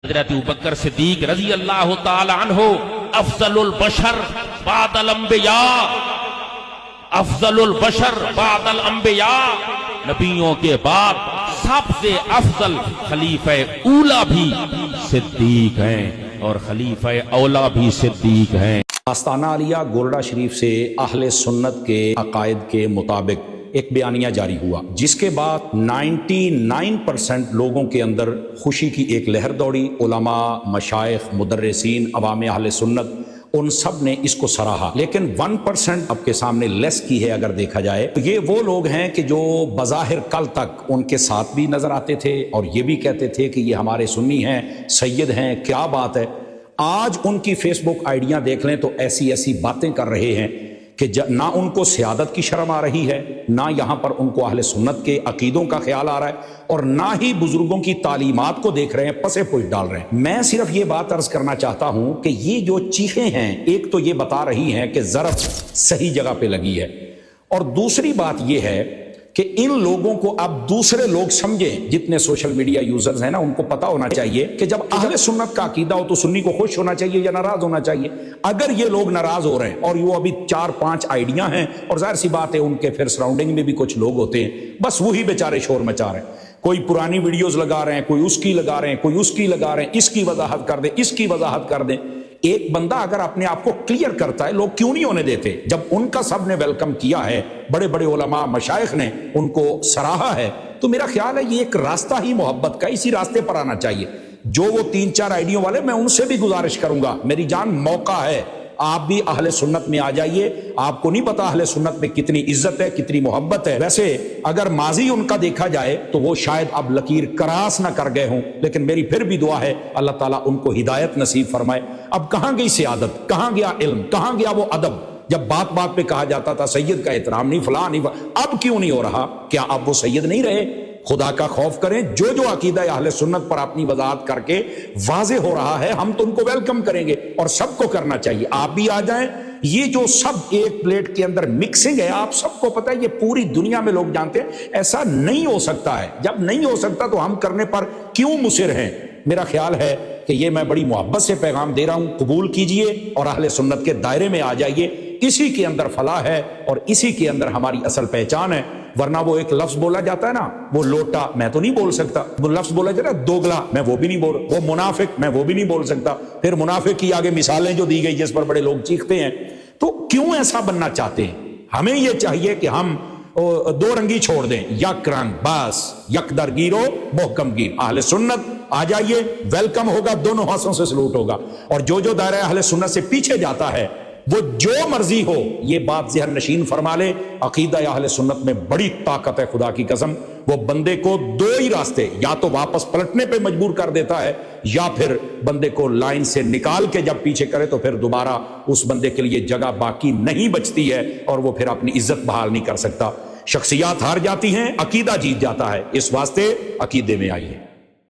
حضرت ابوبکر صدیق رضی اللہ تعالی عنہ افضل البشر بعد الانبیاء، افضل البشر بعد الانبیاء، نبیوں کے بعد سب سے افضل خلیفہ اولا بھی صدیق ہیں اور خلیفہ اولا بھی صدیق ہیں۔ آستانہ عالیہ گورڈا شریف سے اہل سنت کے عقائد کے مطابق ایک بیانیہ جاری ہوا، جس کے بعد 99% لوگوں کے اندر خوشی کی ایک لہر دوڑی۔ علماء، مشائخ، مدرسین، عوام اہل سنت، ان سب نے اس کو سراہا، لیکن 1% اب کے سامنے لیس کی ہے اگر دیکھا جائے تو یہ وہ لوگ ہیں کہ جو بظاہر کل تک ان کے ساتھ بھی نظر آتے تھے اور یہ بھی کہتے تھے کہ یہ ہمارے سنی ہیں، سید ہیں، کیا بات ہے۔ آج ان کی فیس بک آئیڈیاں دیکھ لیں تو ایسی ایسی باتیں کر رہے ہیں کہ نہ ان کو سیادت کی شرم آ رہی ہے، نہ یہاں پر ان کو اہل سنت کے عقیدوں کا خیال آ رہا ہے، اور نہ ہی بزرگوں کی تعلیمات کو دیکھ رہے ہیں، پسے پوش ڈال رہے ہیں۔ میں صرف یہ بات عرض کرنا چاہتا ہوں کہ یہ جو چیخیں ہیں، ایک تو یہ بتا رہی ہیں کہ ضرب صحیح جگہ پہ لگی ہے، اور دوسری بات یہ ہے کہ ان لوگوں کو اب دوسرے لوگ سمجھیں، جتنے سوشل میڈیا یوزرز ہیں نا، ان کو پتا ہونا چاہیے کہ جب اہل سنت کا عقیدہ ہو تو سنی کو خوش ہونا چاہیے یا ناراض ہونا چاہیے۔ اگر یہ لوگ ناراض ہو رہے ہیں اور وہ ابھی 4-5 آئیڈیاں ہیں، اور ظاہر سی بات ہے ان کے پھر سراؤنڈنگ میں بھی کچھ لوگ ہوتے ہیں، بس وہی بیچارے شور مچا رہے ہیں، کوئی پرانی ویڈیوز لگا رہے ہیں، کوئی اس کی لگا رہے ہیں، کوئی اس کی لگا رہے ہیں، اس کی وضاحت کر دیں، اس کی وضاحت کر دیں۔ ایک بندہ اگر اپنے آپ کو کلیئر کرتا ہے، لوگ کیوں نہیں ہونے دیتے؟ جب ان کا سب نے ویلکم کیا ہے، بڑے بڑے علماء، مشائخ نے ان کو سراہا ہے، تو میرا خیال ہے یہ ایک راستہ ہی محبت کا، اسی راستے پر آنا چاہیے۔ جو وہ 3-4 آئیڈیوں والے، میں ان سے بھی گزارش کروں گا، میری جان موقع ہے، آپ بھی اہل سنت میں آ جائیے۔ آپ کو نہیں پتا اہل سنت میں کتنی عزت ہے، کتنی محبت ہے۔ ویسے اگر ماضی ان کا دیکھا جائے تو وہ شاید اب لکیر کراس نہ کر گئے ہوں، لیکن میری پھر بھی دعا ہے اللہ تعالیٰ ان کو ہدایت نصیب فرمائے۔ اب کہاں گئی سیادت، کہاں گیا علم، کہاں گیا وہ ادب؟ جب بات بات پہ کہا جاتا تھا سید کا احترام نہیں، فلاں نہیں، اب کیوں نہیں ہو رہا؟ کیا اب وہ سید نہیں رہے؟ خدا کا خوف کریں۔ جو عقیدہ اہل سنت پر اپنی وضاحت کر کے واضح ہو رہا ہے، ہم تو ان کو ویلکم کریں گے، اور سب کو کرنا چاہیے۔ آپ بھی آ جائیں۔ یہ جو سب ایک پلیٹ کے اندر مکسنگ ہے، آپ سب کو پتہ ہے، یہ پوری دنیا میں لوگ جانتے ہیں، ایسا نہیں ہو سکتا ہے۔ جب نہیں ہو سکتا تو ہم کرنے پر کیوں مصر ہیں؟ میرا خیال ہے کہ یہ میں بڑی محبت سے پیغام دے رہا ہوں، قبول کیجئے اور اہل سنت کے دائرے میں آ جائیے۔ اسی کے اندر فلاح ہے اور اسی کے اندر ہماری اصل پہچان ہے۔ ورنہ وہ ایک لفظ بولا جاتا ہے نا، وہ لوٹا، میں تو نہیں بول سکتا۔ وہ لفظ بولا جاتا ہے دوگلا، میں وہ بھی نہیں بول، وہ منافق، میں وہ بھی نہیں بول سکتا۔ پھر منافق کی آگے مثالیں جو دی گئی جس پر بڑے لوگ چیختے ہیں، تو کیوں ایسا بننا چاہتے ہیں؟ ہمیں یہ چاہیے کہ ہم دو رنگی چھوڑ دیں، یک رنگ، بس یک در گیرو محکم گیر۔ اہل سنت آ جائیے، ویلکم ہوگا، دونوں ہاتھوں سے سلوٹ ہوگا۔ اور جو دائرہ اہل سنت سے پیچھے جاتا ہے وہ جو مرضی ہو، یہ بات ذہن نشین فرما لے، عقیدہ اہل سنت میں بڑی طاقت ہے، خدا کی قسم۔ وہ بندے کو دو ہی راستے، یا تو واپس پلٹنے پہ مجبور کر دیتا ہے، یا پھر بندے کو لائن سے نکال کے جب پیچھے کرے تو پھر دوبارہ اس بندے کے لیے جگہ باقی نہیں بچتی ہے، اور وہ پھر اپنی عزت بحال نہیں کر سکتا۔ شخصیات ہار جاتی ہیں، عقیدہ جیت جاتا ہے۔ اس واسطے عقیدے میں آئیے۔